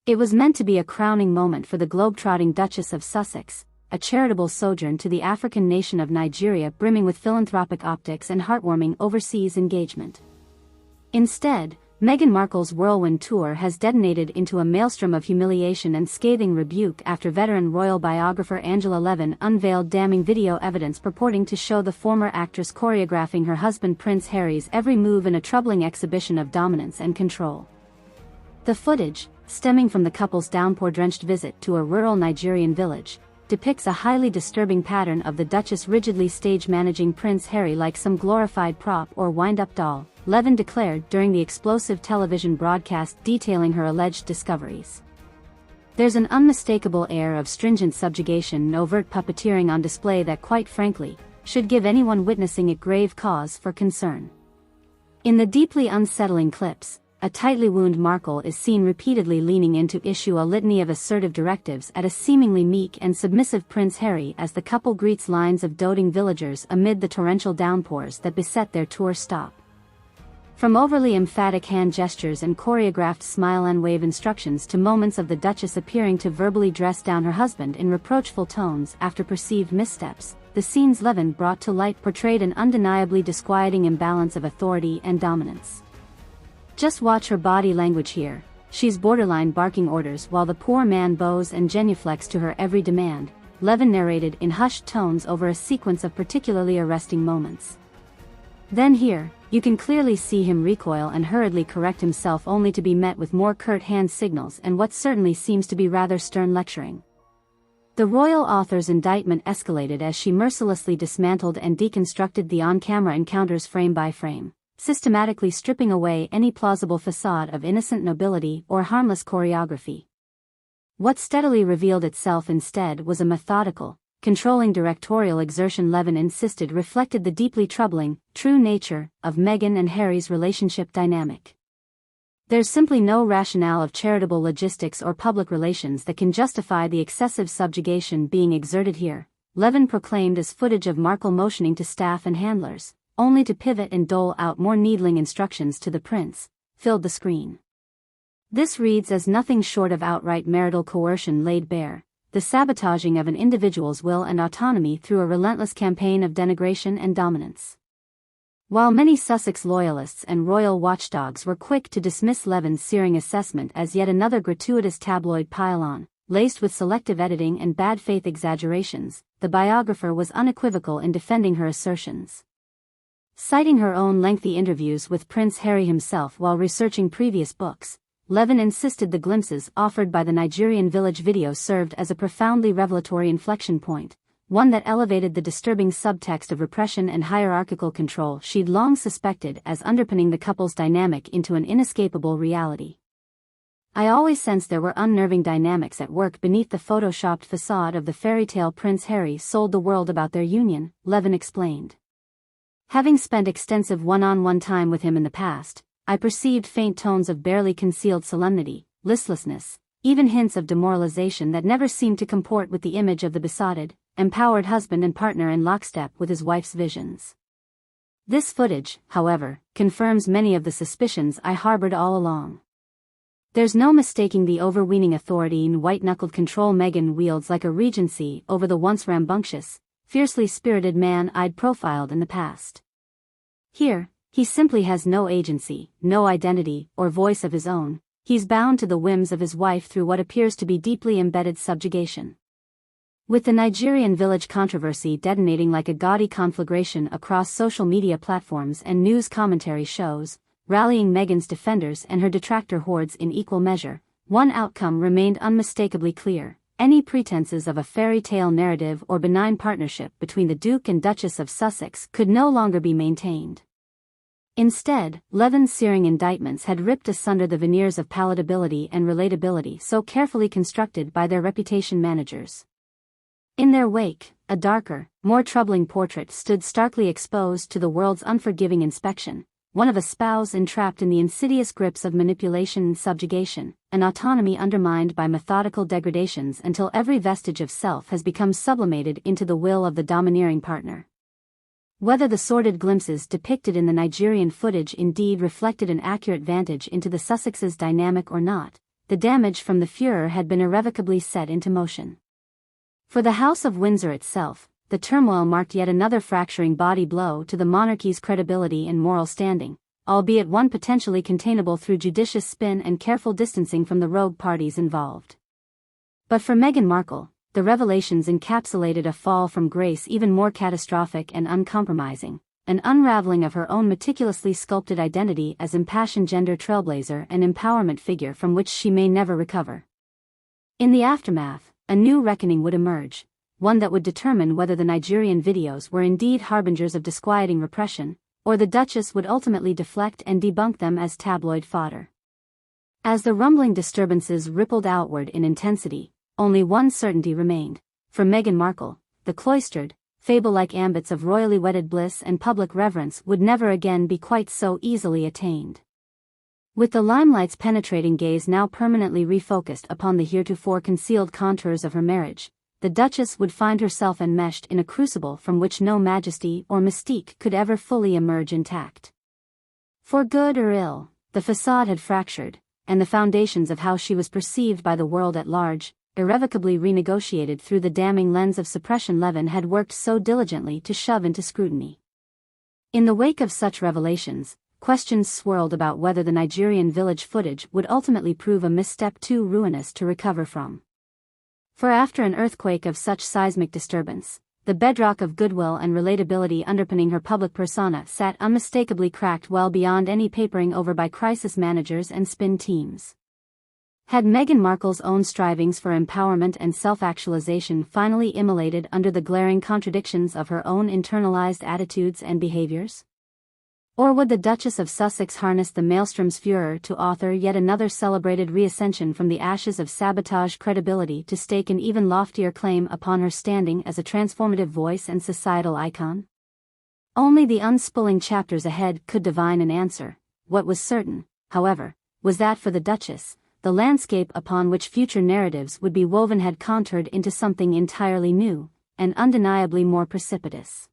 It was meant to be a crowning moment for the globe-trotting Duchess of Sussex, a charitable sojourn to the African nation of Nigeria brimming with philanthropic optics and heartwarming overseas engagement. Instead, Meghan Markle's whirlwind tour has detonated into a maelstrom of humiliation and scathing rebuke after veteran royal biographer Angela Levin unveiled damning video evidence purporting to show the former actress choreographing her husband Prince Harry's every move in a troubling exhibition of dominance and control. The footage, stemming from the couple's downpour-drenched visit to a rural Nigerian village, depicts a highly disturbing pattern of the Duchess rigidly stage-managing Prince Harry like some glorified prop or wind-up doll, Levin declared during the explosive television broadcast detailing her alleged discoveries. There's an unmistakable air of stringent subjugation and overt puppeteering on display that, quite frankly, should give anyone witnessing it grave cause for concern. In the deeply unsettling clips, a tightly wound Markle is seen repeatedly leaning in to issue a litany of assertive directives at a seemingly meek and submissive Prince Harry as the couple greets lines of doting villagers amid the torrential downpours that beset their tour stop. From overly emphatic hand gestures and choreographed smile and wave instructions to moments of the Duchess appearing to verbally dress down her husband in reproachful tones after perceived missteps, the scenes Levin brought to light portrayed an undeniably disquieting imbalance of authority and dominance. Just watch her body language here. She's borderline barking orders while the poor man bows and genuflects to her every demand, Levin narrated in hushed tones over a sequence of particularly arresting moments. Then here, you can clearly see him recoil and hurriedly correct himself only to be met with more curt hand signals and what certainly seems to be rather stern lecturing. The royal author's indictment escalated as she mercilessly dismantled and deconstructed the on-camera encounters frame by frame, systematically stripping away any plausible facade of innocent nobility or harmless choreography. What steadily revealed itself instead was a methodical, controlling directorial exertion Levin insisted reflected the deeply troubling, true nature of Meghan and Harry's relationship dynamic. There's simply no rationale of charitable logistics or public relations that can justify the excessive subjugation being exerted here, Levin proclaimed as footage of Markle motioning to staff and handlers, only to pivot and dole out more needling instructions to the prince, filled the screen. This reads as nothing short of outright marital coercion laid bare, the sabotaging of an individual's will and autonomy through a relentless campaign of denigration and dominance. While many Sussex loyalists and royal watchdogs were quick to dismiss Levin's searing assessment as yet another gratuitous tabloid pile-on, laced with selective editing and bad faith exaggerations, the biographer was unequivocal in defending her assertions. Citing her own lengthy interviews with Prince Harry himself while researching previous books, Levin insisted the glimpses offered by the Nigerian village video served as a profoundly revelatory inflection point, one that elevated the disturbing subtext of repression and hierarchical control she'd long suspected as underpinning the couple's dynamic into an inescapable reality. I always sensed there were unnerving dynamics at work beneath the photoshopped facade of the fairy tale Prince Harry sold the world about their union, Levin explained. Having spent extensive one-on-one time with him in the past, I perceived faint tones of barely concealed solemnity, listlessness, even hints of demoralization that never seemed to comport with the image of the besotted, empowered husband and partner in lockstep with his wife's visions. This footage, however, confirms many of the suspicions I harbored all along. There's no mistaking the overweening authority and white-knuckled control Meghan wields like a regency over the once rambunctious, fiercely spirited man I'd profiled in the past. Here, he simply has no agency, no identity, or voice of his own. He's bound to the whims of his wife through what appears to be deeply embedded subjugation. With the Nigerian village controversy detonating like a gaudy conflagration across social media platforms and news commentary shows, rallying Meghan's defenders and her detractor hordes in equal measure, one outcome remained unmistakably clear: any pretenses of a fairy tale narrative or benign partnership between the Duke and Duchess of Sussex could no longer be maintained. Instead, Levin's searing indictments had ripped asunder the veneers of palatability and relatability so carefully constructed by their reputation managers. In their wake, a darker, more troubling portrait stood starkly exposed to the world's unforgiving inspection, one of a spouse entrapped in the insidious grips of manipulation and subjugation, an autonomy undermined by methodical degradations until every vestige of self has become sublimated into the will of the domineering partner. Whether the sordid glimpses depicted in the Nigerian footage indeed reflected an accurate vantage into the Sussexes' dynamic or not, the damage from the furor had been irrevocably set into motion. For the House of Windsor itself, the turmoil marked yet another fracturing body blow to the monarchy's credibility and moral standing, albeit one potentially containable through judicious spin and careful distancing from the rogue parties involved. But for Meghan Markle, the revelations encapsulated a fall from grace even more catastrophic and uncompromising, an unraveling of her own meticulously sculpted identity as impassioned gender trailblazer and empowerment figure from which she may never recover. In the aftermath, a new reckoning would emerge, one that would determine whether the Nigerian videos were indeed harbingers of disquieting repression, or the Duchess would ultimately deflect and debunk them as tabloid fodder. As the rumbling disturbances rippled outward in intensity, only one certainty remained. For Meghan Markle, the cloistered, fable-like ambits of royally wedded bliss and public reverence would never again be quite so easily attained. With the limelight's penetrating gaze now permanently refocused upon the heretofore concealed contours of her marriage, the Duchess would find herself enmeshed in a crucible from which no majesty or mystique could ever fully emerge intact. For good or ill, the facade had fractured, and the foundations of how she was perceived by the world at large, irrevocably renegotiated through the damning lens of suppression Levin had worked so diligently to shove into scrutiny. In the wake of such revelations, questions swirled about whether the Nigerian village footage would ultimately prove a misstep too ruinous to recover from. For after an earthquake of such seismic disturbance, the bedrock of goodwill and relatability underpinning her public persona sat unmistakably cracked well beyond any papering over by crisis managers and spin teams. Had Meghan Markle's own strivings for empowerment and self-actualization finally immolated under the glaring contradictions of her own internalized attitudes and behaviors? Or would the Duchess of Sussex harness the maelstrom's furor to author yet another celebrated reascension from the ashes of sabotage credibility to stake an even loftier claim upon her standing as a transformative voice and societal icon? Only the unspooling chapters ahead could divine an answer. What was certain, however, was that for the Duchess, the landscape upon which future narratives would be woven had contoured into something entirely new, and undeniably more precipitous.